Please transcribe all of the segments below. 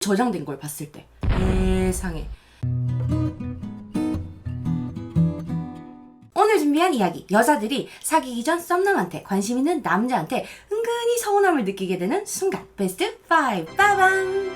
저장된 걸 봤을 때 세상에. 오늘 준비한 이야기, 여자들이 사귀기 전 썸남한테 관심 있는 남자한테 은근히 서운함을 느끼게 되는 순간 베스트 5 빠방.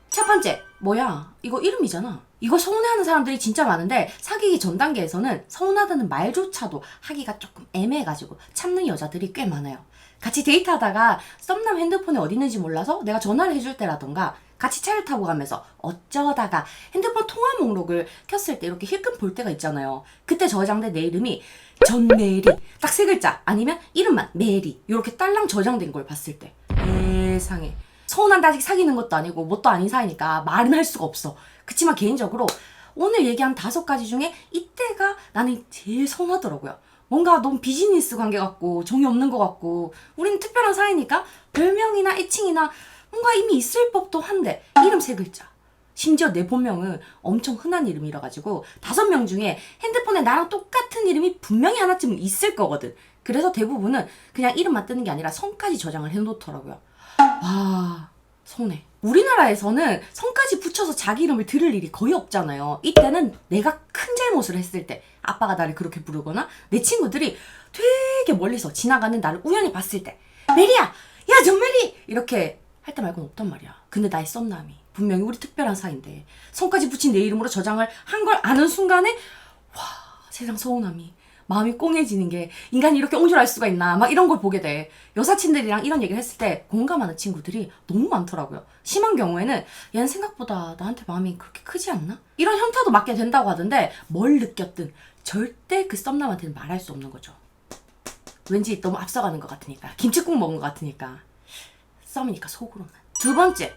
첫 번째, 뭐야 이거 이름이잖아. 이거 서운해하는 사람들이 진짜 많은데 사귀기 전 단계에서는 서운하다는 말조차도 하기가 조금 애매해가지고 참는 여자들이 꽤 많아요. 같이 데이트하다가 썸남 핸드폰이 어디 있는지 몰라서 내가 전화를 해줄 때라던가 같이 차를 타고 가면서 어쩌다가 핸드폰 통화 목록을 켰을 때 이렇게 힐끔 볼 때가 있잖아요. 그때 저장된 내 이름이 전메리 딱 3글자 아니면 이름만 메리 이렇게 딸랑 저장된 걸 봤을 때 세상에. 서운한데 아직 사귀는 것도 아니고 뭣도 아닌 사이니까 말은 할 수가 없어. 그치만 개인적으로 오늘 얘기한 5가지 중에 이때가 나는 제일 서운하더라고요. 뭔가 너무 비즈니스 관계 같고 정이 없는 것 같고 우리는 특별한 사이니까 별명이나 애칭이나 뭔가 이미 있을 법도 한데 이름 3글자. 심지어 내 본명은 엄청 흔한 이름이라 가지고 5명 중에 핸드폰에 나랑 똑같은 이름이 분명히 하나쯤은 있을 거거든. 그래서 대부분은 그냥 이름만 뜨는 게 아니라 성까지 저장을 해놓더라고요. 와, 서운해. 우리나라에서는 성까지 붙여서 자기 이름을 들을 일이 거의 없잖아요. 이때는 내가 큰 잘못을 했을 때 아빠가 나를 그렇게 부르거나 내 친구들이 되게 멀리서 지나가는 나를 우연히 봤을 때 메리야! 야 전메리! 이렇게 할 때 말고는 없단 말이야. 근데 나의 썸남이 분명히 우리 특별한 사이인데 성까지 붙인 내 이름으로 저장을 한 걸 아는 순간에 와, 세상 서운함이 마음이 꽁해지는 게 인간이 이렇게 옹졸할 수가 있나 막 이런 걸 보게 돼. 여사친들이랑 이런 얘기를 했을 때 공감하는 친구들이 너무 많더라고요. 심한 경우에는 얘는 생각보다 나한테 마음이 그렇게 크지 않나? 이런 현타도 맞게 된다고 하던데 뭘 느꼈든 절대 그 썸남한테는 말할 수 없는 거죠. 왠지 너무 앞서가는 것 같으니까. 김치국 먹은 것 같으니까. 썸이니까 속으로는. 2번째,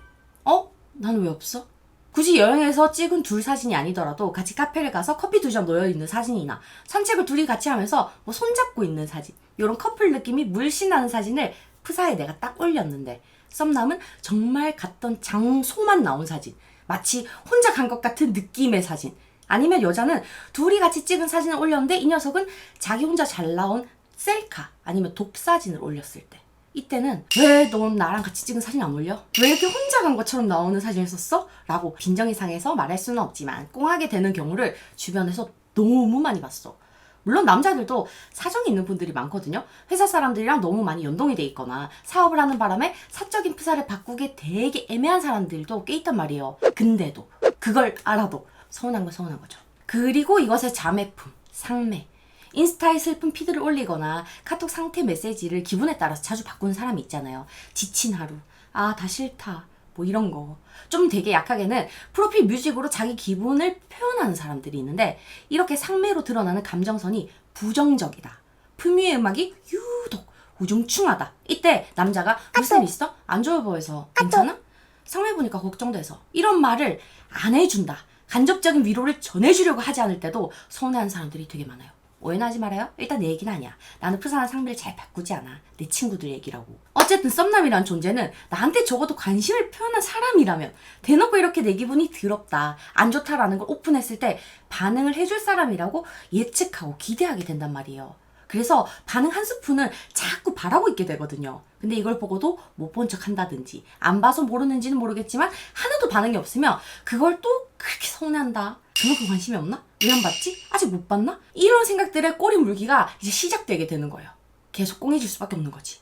나는 왜 없어? 굳이 여행에서 찍은 둘 사진이 아니더라도 같이 카페를 가서 커피 2잔 놓여있는 사진이나 산책을 둘이 같이 하면서 뭐 손잡고 있는 사진, 이런 커플 느낌이 물씬 나는 사진을 프사에 내가 딱 올렸는데 썸남은 정말 갔던 장소만 나온 사진, 마치 혼자 간 것 같은 느낌의 사진, 아니면 여자는 둘이 같이 찍은 사진을 올렸는데 이 녀석은 자기 혼자 잘 나온 셀카 아니면 독사진을 올렸을 때 이때는 왜 넌 나랑 같이 찍은 사진 안 올려? 왜 이렇게 혼자 간 것처럼 나오는 사진을 썼어? 라고 빈정이 상해서 말할 수는 없지만 꽁하게 되는 경우를 주변에서 너무 많이 봤어. 물론 남자들도 사정이 있는 분들이 많거든요. 회사 사람들이랑 너무 많이 연동이 돼 있거나 사업을 하는 바람에 사적인 프사를 바꾸게 되게 애매한 사람들도 꽤 있단 말이에요. 근데도 그걸 알아도 서운한 건 서운한 거죠. 그리고 이것의 자매품, 상매. 인스타에 슬픈 피드를 올리거나 카톡 상태 메시지를 기분에 따라서 자주 바꾸는 사람이 있잖아요. 지친 하루, 다 싫다, 뭐 이런 거. 좀 되게 약하게는 프로필 뮤직으로 자기 기분을 표현하는 사람들이 있는데 이렇게 상매로 드러나는 감정선이 부정적이다. 품위의 음악이 유독 우중충하다. 이때 남자가 무슨 일 있어? 안 좋아 보여서 괜찮아? 상매 보니까 걱정돼서 이런 말을 안 해준다. 간접적인 위로를 전해주려고 하지 않을 때도 서운해하는 사람들이 되게 많아요. 오해는 하지 말아요. 일단 내 얘기는 아니야. 나는 프사한 상대를 잘 바꾸지 않아. 내 친구들 얘기라고. 어쨌든 썸남이란 존재는 나한테 적어도 관심을 표현한 사람이라면 대놓고 이렇게 내 기분이 더럽다, 안 좋다라는 걸 오픈했을 때 반응을 해줄 사람이라고 예측하고 기대하게 된단 말이에요. 그래서 반응 한 스푼은 자꾸 바라고 있게 되거든요. 근데 이걸 보고도 못 본 척 한다든지 안 봐서 모르는지는 모르겠지만 하나도 반응이 없으면 그걸 또 그렇게 서운해한다. 그만큼 관심이 없나? 왜 안 봤지? 아직 못 봤나? 이런 생각들에 꼬리 물기가 이제 시작되게 되는 거예요. 계속 꽁해질 수밖에 없는 거지.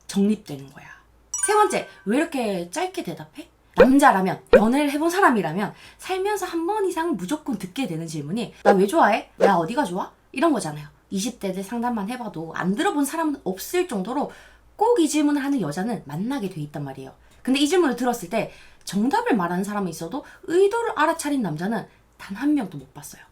정립되는 거야. 3번째, 왜 이렇게 짧게 대답해? 남자라면, 연애를 해본 사람이라면 살면서 한 번 이상 무조건 듣게 되는 질문이 나 왜 좋아해? 나 어디가 좋아? 이런 거잖아요. 20대들 상담만 해봐도 안 들어본 사람은 없을 정도로 꼭 이 질문을 하는 여자는 만나게 돼 있단 말이에요. 근데 이 질문을 들었을 때 정답을 말하는 사람은 있어도 의도를 알아차린 남자는 단 한 명도 못 봤어요.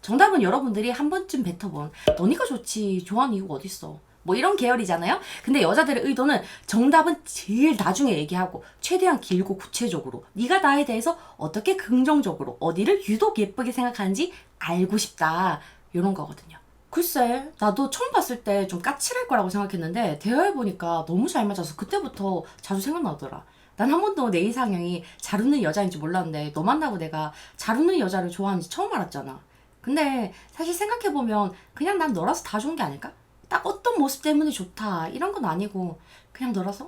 정답은 여러분들이 한 번쯤 뱉어본 너니까 좋지, 좋아하는 이유가 어딨어, 뭐 이런 계열이잖아요. 근데 여자들의 의도는 정답은 제일 나중에 얘기하고 최대한 길고 구체적으로 네가 나에 대해서 어떻게 긍정적으로 어디를 유독 예쁘게 생각하는지 알고 싶다, 이런 거거든요. 글쎄, 나도 처음 봤을 때 좀 까칠할 거라고 생각했는데 대화해보니까 너무 잘 맞아서 그때부터 자주 생각나더라. 난 한 번도 내 이상형이 잘 웃는 여자인지 몰랐는데 너 만나고 내가 잘 웃는 여자를 좋아하는지 처음 알았잖아. 근데 사실 생각해보면 그냥 난 너라서 다 좋은 게 아닐까? 딱 어떤 모습 때문에 좋다 이런 건 아니고 그냥 너라서?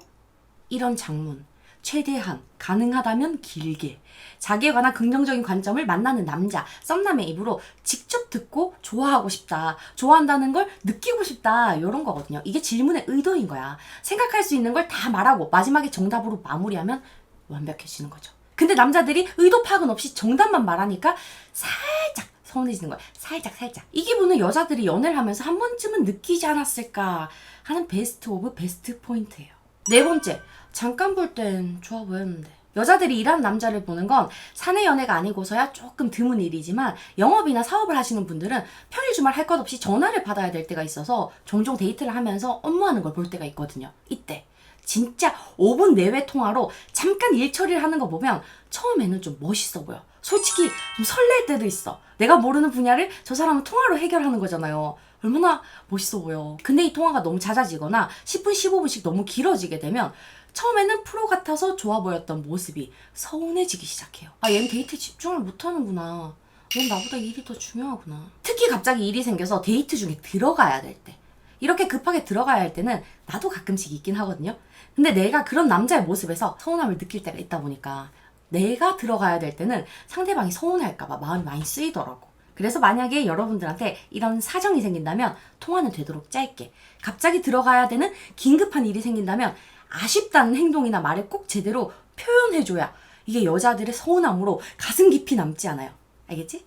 이런 장문 최대한 가능하다면 길게 자기에 관한 긍정적인 관점을 만나는 남자, 썸남의 입으로 직접 듣고 좋아하고 싶다, 좋아한다는 걸 느끼고 싶다, 이런 거거든요. 이게 질문의 의도인 거야. 생각할 수 있는 걸 다 말하고 마지막에 정답으로 마무리하면 완벽해지는 거죠. 근데 남자들이 의도 파악은 없이 정답만 말하니까 살짝 서운해지는 거야. 살짝. 이 기분은 여자들이 연애를 하면서 한 번쯤은 느끼지 않았을까 하는 베스트 오브 베스트 포인트예요. 네 번째, 잠깐 볼 땐 좋아 보였는데. 여자들이 일하는 남자를 보는 건 사내 연애가 아니고서야 조금 드문 일이지만 영업이나 사업을 하시는 분들은 평일 주말 할 것 없이 전화를 받아야 될 때가 있어서 종종 데이트를 하면서 업무하는 걸 볼 때가 있거든요. 이때 진짜 5분 내외 통화로 잠깐 일 처리를 하는 거 보면 처음에는 좀 멋있어 보여. 솔직히 좀 설렐 때도 있어. 내가 모르는 분야를 저 사람은 통화로 해결하는 거잖아요. 얼마나 멋있어 보여. 근데 이 통화가 너무 잦아지거나 10분, 15분씩 너무 길어지게 되면 처음에는 프로 같아서 좋아 보였던 모습이 서운해지기 시작해요. 아, 얘는 데이트에 집중을 못하는구나. 얘는 나보다 일이 더 중요하구나. 특히 갑자기 일이 생겨서 데이트 중에 들어가야 될 때. 이렇게 급하게 들어가야 할 때는 나도 가끔씩 있긴 하거든요. 근데 내가 그런 남자의 모습에서 서운함을 느낄 때가 있다 보니까 내가 들어가야 될 때는 상대방이 서운할까봐 마음이 많이 쓰이더라고. 그래서 만약에 여러분들한테 이런 사정이 생긴다면 통화는 되도록 짧게, 갑자기 들어가야 되는 긴급한 일이 생긴다면 아쉽다는 행동이나 말을 꼭 제대로 표현해줘야 이게 여자들의 서운함으로 가슴 깊이 남지 않아요. 알겠지?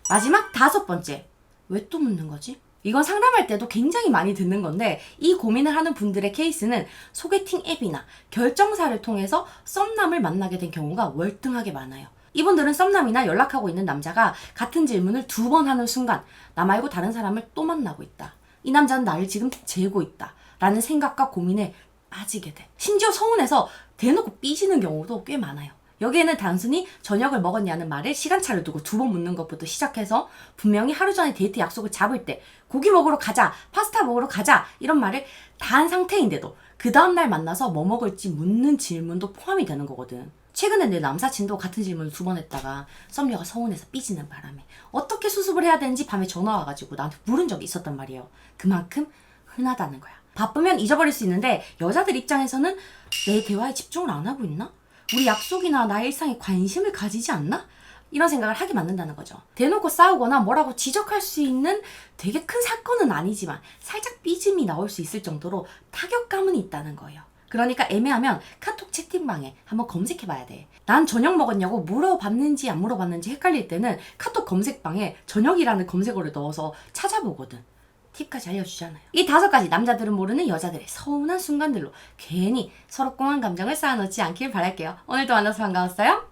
마지막 5번째. 왜 또 묻는 거지? 이건 상담할 때도 굉장히 많이 듣는 건데 이 고민을 하는 분들의 케이스는 소개팅 앱이나 결정사를 통해서 썸남을 만나게 된 경우가 월등하게 많아요. 이분들은 썸남이나 연락하고 있는 남자가 같은 질문을 2번 하는 순간 나 말고 다른 사람을 또 만나고 있다. 이 남자는 나를 지금 재고 있다. 라는 생각과 고민에 빠지게 돼. 심지어 서운해서 대놓고 삐지는 경우도 꽤 많아요. 여기에는 단순히 저녁을 먹었냐는 말에 시간차를 두고 2번 묻는 것부터 시작해서 분명히 하루 전에 데이트 약속을 잡을 때 고기 먹으러 가자, 파스타 먹으러 가자 이런 말을 다 한 상태인데도 그 다음날 만나서 뭐 먹을지 묻는 질문도 포함이 되는 거거든. 최근에 내 남사친도 같은 질문을 2번 했다가 썸녀가 서운해서 삐지는 바람에 어떻게 수습을 해야 되는지 밤에 전화 와가지고 나한테 물은 적이 있었단 말이에요. 그만큼 흔하다는 거야. 바쁘면 잊어버릴 수 있는데 여자들 입장에서는 내 대화에 집중을 안 하고 있나? 우리 약속이나 나의 일상에 관심을 가지지 않나? 이런 생각을 하게 만든다는 거죠. 대놓고 싸우거나 뭐라고 지적할 수 있는 되게 큰 사건은 아니지만 살짝 삐짐이 나올 수 있을 정도로 타격감은 있다는 거예요. 그러니까 애매하면 카톡 채팅방에 한번 검색해봐야 돼. 난 저녁 먹었냐고 물어봤는지 안 물어봤는지 헷갈릴 때는 카톡 검색방에 저녁이라는 검색어를 넣어서 찾아보거든. 팁까지 알려주잖아요. 이 5가지 남자들은 모르는 여자들의 서운한 순간들로 괜히 서로 꽁한 감정을 쌓아놓지 않길 바랄게요. 오늘도 만나서 반가웠어요.